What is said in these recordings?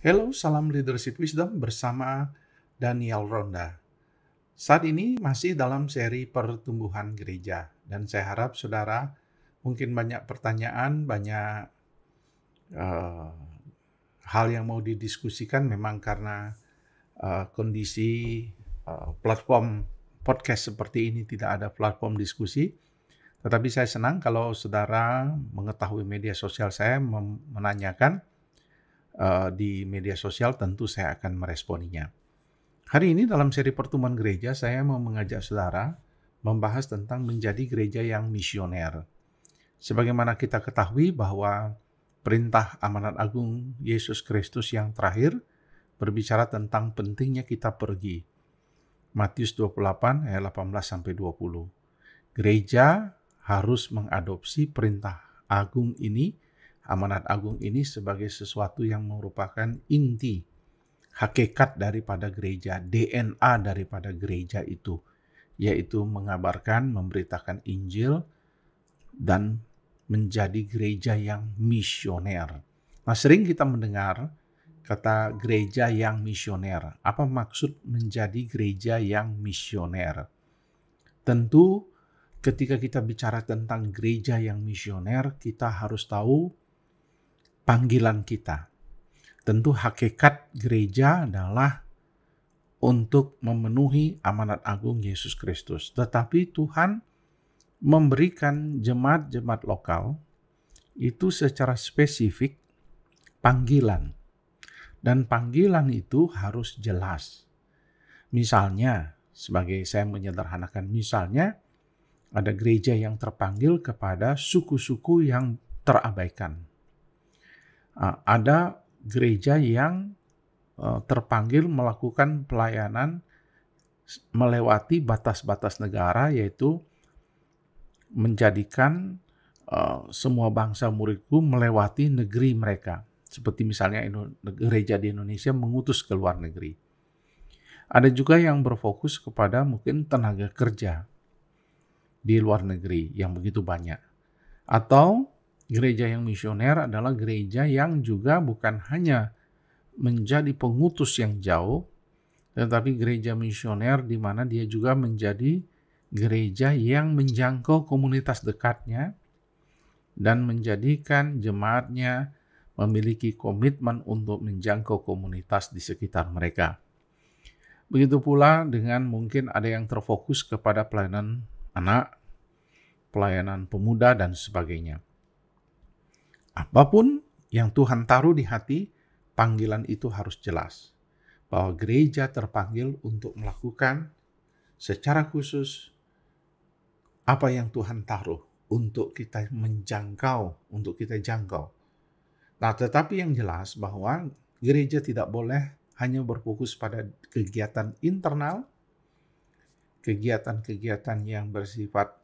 Hello, salam leadership wisdom bersama Daniel Ronda. Saat ini masih dalam seri pertumbuhan gereja dan saya harap saudara mungkin banyak pertanyaan, banyak eh, hal yang mau didiskusikan memang karena kondisi platform podcast seperti ini tidak ada platform diskusi. Tetapi saya senang kalau saudara mengetahui media sosial saya menanyakan di media sosial, tentu saya akan meresponinya. Hari ini dalam seri pertemuan gereja, saya mau mengajak saudara membahas tentang menjadi gereja yang misioner. Sebagaimana kita ketahui bahwa perintah amanat agung Yesus Kristus yang terakhir berbicara tentang pentingnya kita pergi. Matius 28 ayat 18-20. Gereja harus mengadopsi perintah agung ini, amanat agung ini sebagai sesuatu yang merupakan inti, hakikat daripada gereja, DNA daripada gereja itu, yaitu mengabarkan, memberitakan Injil, dan menjadi gereja yang misioner. Nah, sering kita mendengar kata gereja yang misioner. Apa maksud menjadi gereja yang misioner? Tentu ketika kita bicara tentang gereja yang misioner, kita harus tahu panggilan kita. Tentu hakikat gereja adalah untuk memenuhi amanat agung Yesus Kristus. Tetapi Tuhan memberikan jemaat-jemaat lokal itu secara spesifik panggilan. Dan panggilan itu harus jelas. Misalnya, sebagai saya menyederhanakan, misalnya ada gereja yang terpanggil kepada suku-suku yang terabaikan. Ada gereja yang terpanggil melakukan pelayanan melewati batas-batas negara, yaitu menjadikan semua bangsa muridku melewati negeri mereka. Seperti misalnya gereja di Indonesia mengutus ke luar negeri. Ada juga yang berfokus kepada mungkin tenaga kerja di luar negeri yang begitu banyak. Atau gereja yang misioner adalah gereja yang juga bukan hanya menjadi pengutus yang jauh, tetapi gereja misioner di mana dia juga menjadi gereja yang menjangkau komunitas dekatnya dan menjadikan jemaatnya memiliki komitmen untuk menjangkau komunitas di sekitar mereka. Begitu pula dengan mungkin ada yang terfokus kepada pelayanan anak, pelayanan pemuda, dan sebagainya. Apapun yang Tuhan taruh di hati, panggilan itu harus jelas. Bahwa gereja terpanggil untuk melakukan secara khusus apa yang Tuhan taruh untuk kita menjangkau, untuk kita jangkau. Nah, tetapi yang jelas bahwa gereja tidak boleh hanya berfokus pada kegiatan internal, kegiatan-kegiatan yang bersifat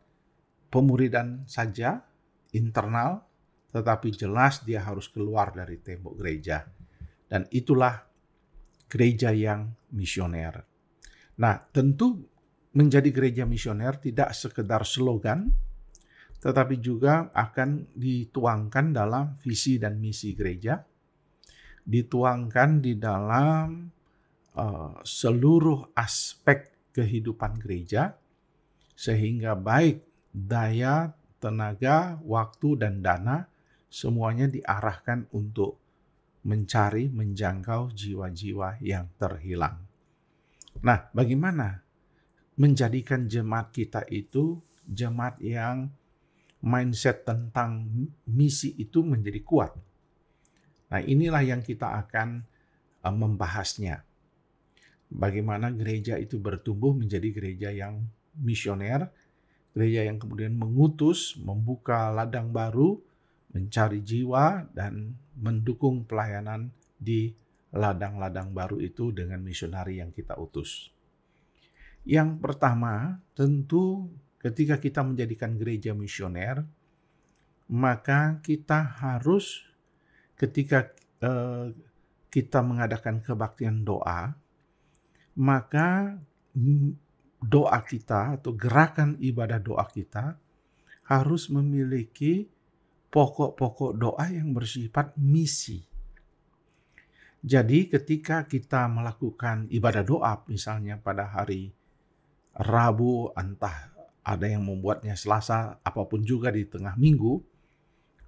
pemuridan saja, internal, tetapi jelas dia harus keluar dari tembok gereja. Dan itulah gereja yang misioner. Nah, tentu menjadi gereja misioner tidak sekedar slogan, tetapi juga akan dituangkan dalam visi dan misi gereja, dituangkan di dalam seluruh aspek kehidupan gereja, sehingga baik daya, tenaga, waktu, dan dana semuanya diarahkan untuk mencari, menjangkau jiwa-jiwa yang terhilang. Nah, bagaimana menjadikan jemaat kita itu jemaat yang mindset tentang misi itu menjadi kuat? Nah, inilah yang kita akan membahasnya. Bagaimana gereja itu bertumbuh menjadi gereja yang misioner, gereja yang kemudian mengutus, membuka ladang baru, mencari jiwa, dan mendukung pelayanan di ladang-ladang baru itu dengan misionari yang kita utus. Yang pertama, tentu ketika kita menjadikan gereja misioner, maka kita harus ketika kita mengadakan kebaktian doa, maka doa kita atau gerakan ibadah doa kita harus memiliki pokok-pokok doa yang bersifat misi. Jadi ketika kita melakukan ibadah doa misalnya pada hari Rabu, entah ada yang membuatnya Selasa, apapun juga di tengah minggu,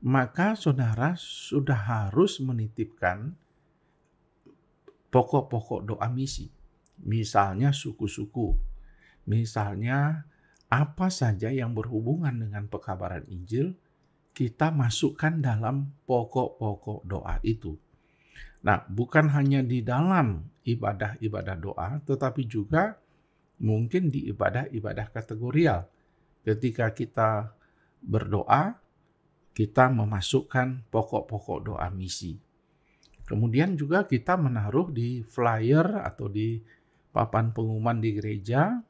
maka saudara sudah harus menitipkan pokok-pokok doa misi. Misalnya suku-suku, misalnya apa saja yang berhubungan dengan pekabaran Injil, kita masukkan dalam pokok-pokok doa itu. Nah, bukan hanya di dalam ibadah-ibadah doa, tetapi juga mungkin di ibadah-ibadah kategorial. Ketika kita berdoa, kita memasukkan pokok-pokok doa misi. Kemudian juga kita menaruh di flyer atau di papan pengumuman di gereja,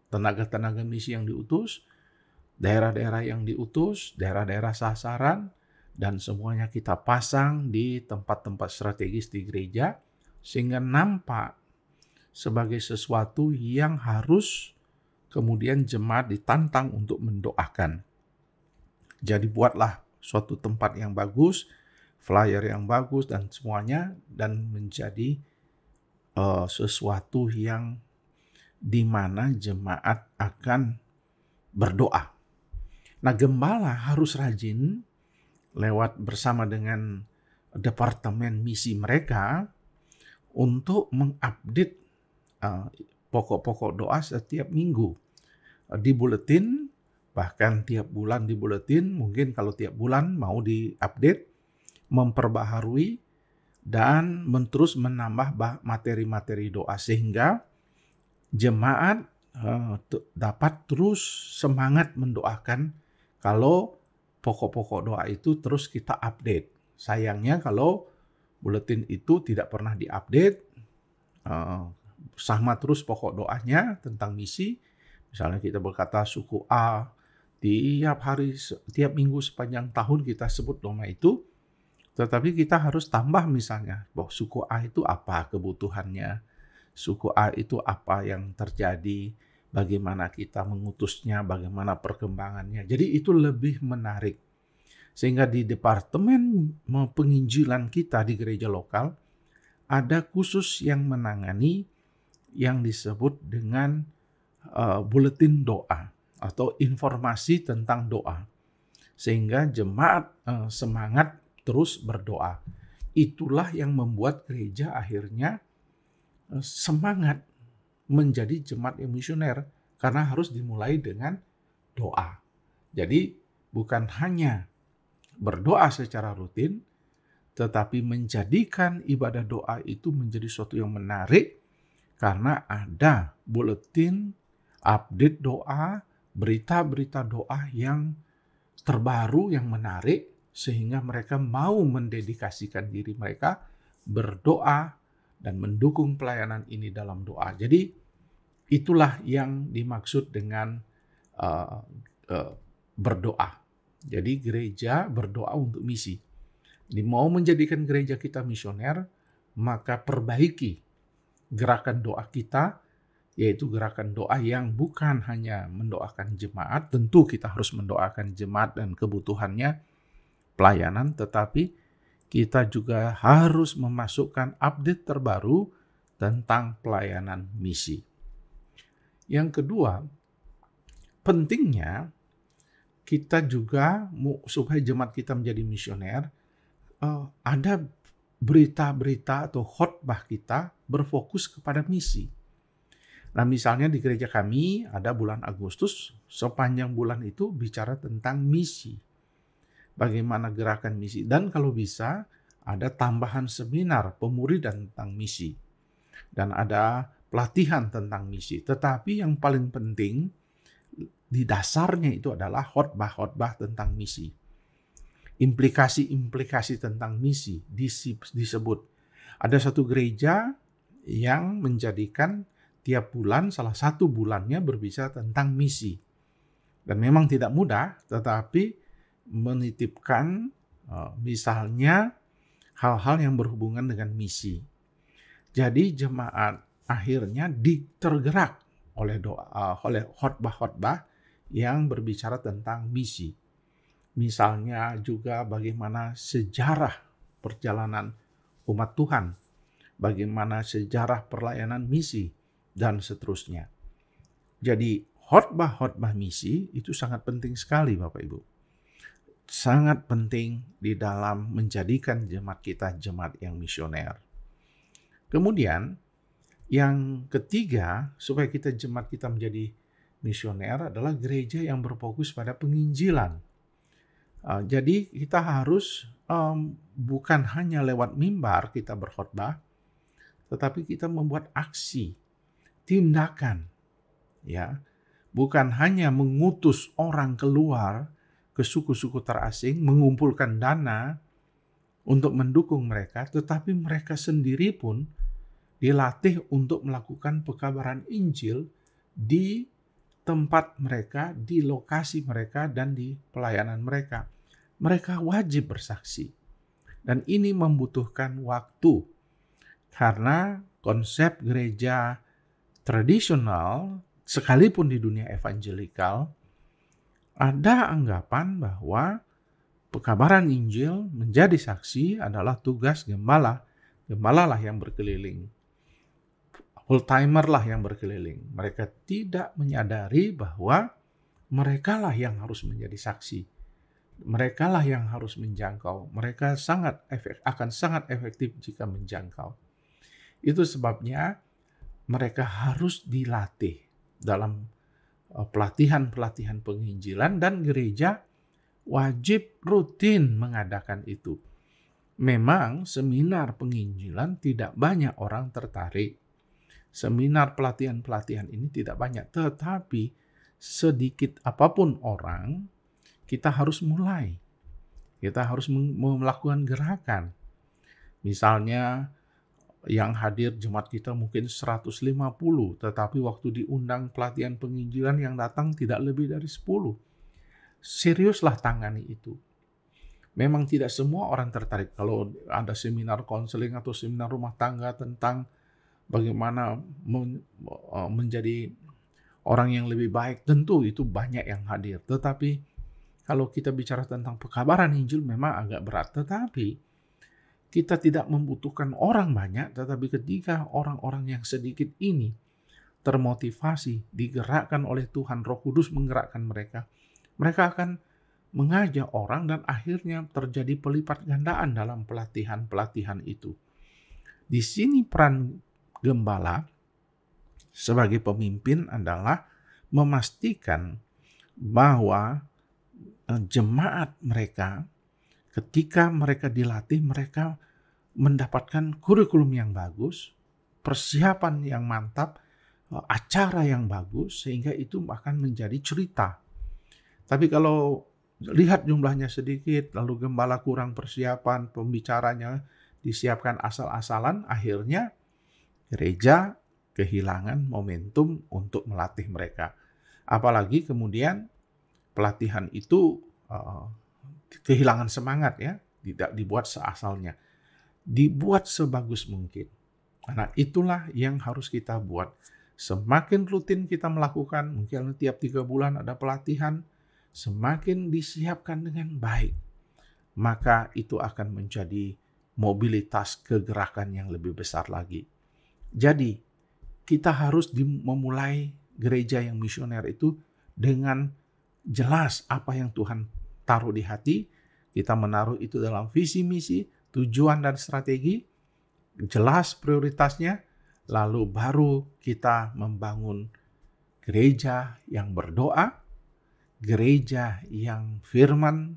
tenaga-tenaga misi yang diutus, daerah-daerah yang diutus, daerah-daerah sasaran, dan semuanya kita pasang di tempat-tempat strategis di gereja, sehingga nampak sebagai sesuatu yang harus kemudian jemaat ditantang untuk mendoakan. Jadi buatlah suatu tempat yang bagus, flyer yang bagus dan semuanya, dan menjadi sesuatu yang di mana jemaat akan berdoa. Nah, gembala harus rajin lewat bersama dengan departemen misi mereka untuk mengupdate pokok-pokok doa setiap minggu di buletin, bahkan tiap bulan di buletin, mungkin kalau tiap bulan mau diupdate, memperbaharui, dan terus menambah materi-materi doa sehingga jemaat dapat terus semangat mendoakan kalau pokok-pokok doa itu terus kita update. Sayangnya kalau buletin itu tidak pernah diupdate, sama terus pokok doanya tentang misi. Misalnya kita berkata suku A, tiap hari, tiap minggu sepanjang tahun kita sebut doa itu, tetapi kita harus tambah misalnya, bahwa suku A itu apa kebutuhannya, suku A itu apa yang terjadi, bagaimana kita mengutusnya, bagaimana perkembangannya. Jadi itu lebih menarik. Sehingga di departemen penginjilan kita di gereja lokal, ada khusus yang menangani yang disebut dengan buletin doa atau informasi tentang doa. Sehingga jemaat semangat terus berdoa. Itulah yang membuat gereja akhirnya semangat menjadi jemaat yang misioner, karena harus dimulai dengan doa. Jadi bukan hanya berdoa secara rutin, tetapi menjadikan ibadah doa itu menjadi sesuatu yang menarik, karena ada buletin, update doa, berita-berita doa yang terbaru, yang menarik, sehingga mereka mau mendedikasikan diri mereka berdoa dan mendukung pelayanan ini dalam doa. Jadi itulah yang dimaksud dengan berdoa. Jadi gereja berdoa untuk misi. Jadi mau menjadikan gereja kita misioner, maka perbaiki gerakan doa kita, yaitu gerakan doa yang bukan hanya mendoakan jemaat, tentu kita harus mendoakan jemaat dan kebutuhannya, pelayanan, tetapi kita juga harus memasukkan update terbaru tentang pelayanan misi. Yang kedua, pentingnya kita juga supaya jemaat kita menjadi misioner, ada berita-berita atau khotbah kita berfokus kepada misi. Nah, misalnya di gereja kami ada bulan Agustus, sepanjang bulan itu bicara tentang misi. Bagaimana gerakan misi, dan kalau bisa ada tambahan seminar pemuridan tentang misi dan ada pelatihan tentang misi. Tetapi yang paling penting di dasarnya itu adalah khotbah-khotbah tentang misi. Implikasi-implikasi tentang misi disebut. Ada satu gereja yang menjadikan tiap bulan salah satu bulannya berbicara tentang misi. Dan memang tidak mudah, tetapi menitipkan misalnya hal-hal yang berhubungan dengan misi. Jadi jemaat akhirnya tergerak oleh doa, oleh khotbah-khotbah yang berbicara tentang misi. Misalnya juga bagaimana sejarah perjalanan umat Tuhan, bagaimana sejarah perlayanan misi, dan seterusnya. Jadi khotbah-khotbah misi itu sangat penting sekali Bapak Ibu. Sangat penting di dalam menjadikan jemaat kita jemaat yang misioner. Kemudian yang ketiga, supaya jemaat kita menjadi misioner adalah gereja yang berfokus pada penginjilan. Jadi kita harus bukan hanya lewat mimbar kita berkhotbah, tetapi kita membuat aksi, tindakan, ya, bukan hanya mengutus orang keluar ke suku-suku terasing, mengumpulkan dana untuk mendukung mereka, tetapi mereka sendiri pun dilatih untuk melakukan pekabaran Injil di tempat mereka, di lokasi mereka, dan di pelayanan mereka. Mereka wajib bersaksi. Dan ini membutuhkan waktu. Karena konsep gereja tradisional, sekalipun di dunia evangelikal, ada anggapan bahwa pekabaran Injil menjadi saksi adalah tugas gembala. Gembala lah yang berkeliling. Full-timer lah yang berkeliling. Mereka tidak menyadari bahwa mereka lah yang harus menjadi saksi. Mereka lah yang harus menjangkau. Mereka akan sangat efektif jika menjangkau. Itu sebabnya mereka harus dilatih dalam pelatihan-pelatihan penginjilan, dan gereja wajib rutin mengadakan itu. Memang seminar penginjilan tidak banyak orang tertarik. Seminar pelatihan-pelatihan ini tidak banyak, tetapi sedikit apapun orang, kita harus mulai. Kita harus melakukan gerakan. Misalnya yang hadir jemaat kita mungkin 150, tetapi waktu diundang pelatihan penginjilan yang datang tidak lebih dari 10. Seriuslah tangani itu. Memang tidak semua orang tertarik. Kalau ada seminar konseling atau seminar rumah tangga tentang bagaimana menjadi orang yang lebih baik, tentu itu banyak yang hadir. Tetapi kalau kita bicara tentang pekabaran Injil memang agak berat. Tetapi kita tidak membutuhkan orang banyak, tetapi ketika orang-orang yang sedikit ini termotivasi, digerakkan oleh Tuhan, Roh Kudus menggerakkan mereka, mereka akan mengajak orang dan akhirnya terjadi pelipat gandaan dalam pelatihan-pelatihan itu. Di sini peran gembala sebagai pemimpin adalah memastikan bahwa jemaat mereka, ketika mereka dilatih, mereka mendapatkan kurikulum yang bagus, persiapan yang mantap, acara yang bagus, sehingga itu akan menjadi cerita. Tapi kalau lihat jumlahnya sedikit, lalu gembala kurang persiapan, pembicaranya disiapkan asal-asalan, akhirnya gereja kehilangan momentum untuk melatih mereka. Apalagi kemudian pelatihan itu kehilangan semangat, ya, tidak dibuat seasalnya, dibuat sebagus mungkin. Nah, itulah yang harus kita buat. Semakin rutin kita melakukan, mungkin tiap 3 bulan ada pelatihan, semakin disiapkan dengan baik, maka itu akan menjadi mobilitas kegerakan yang lebih besar lagi. Jadi, kita harus memulai gereja yang misioner itu dengan jelas apa yang Tuhan taruh di hati. Kita menaruh itu dalam visi misi, tujuan dan strategi, jelas prioritasnya, lalu baru kita membangun gereja yang berdoa, gereja yang firman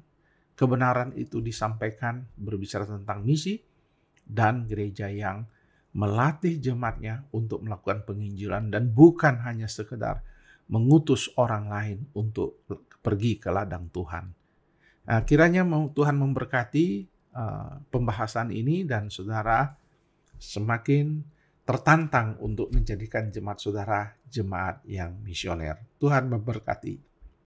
kebenaran itu disampaikan, berbicara tentang misi, dan gereja yang melatih jemaatnya untuk melakukan penginjilan dan bukan hanya sekedar mengutus orang lain untuk pergi ke ladang Tuhan. Nah, kiranya Tuhan memberkati pembahasan ini dan saudara semakin tertantang untuk menjadikan jemaat saudara jemaat yang misioner. Tuhan memberkati.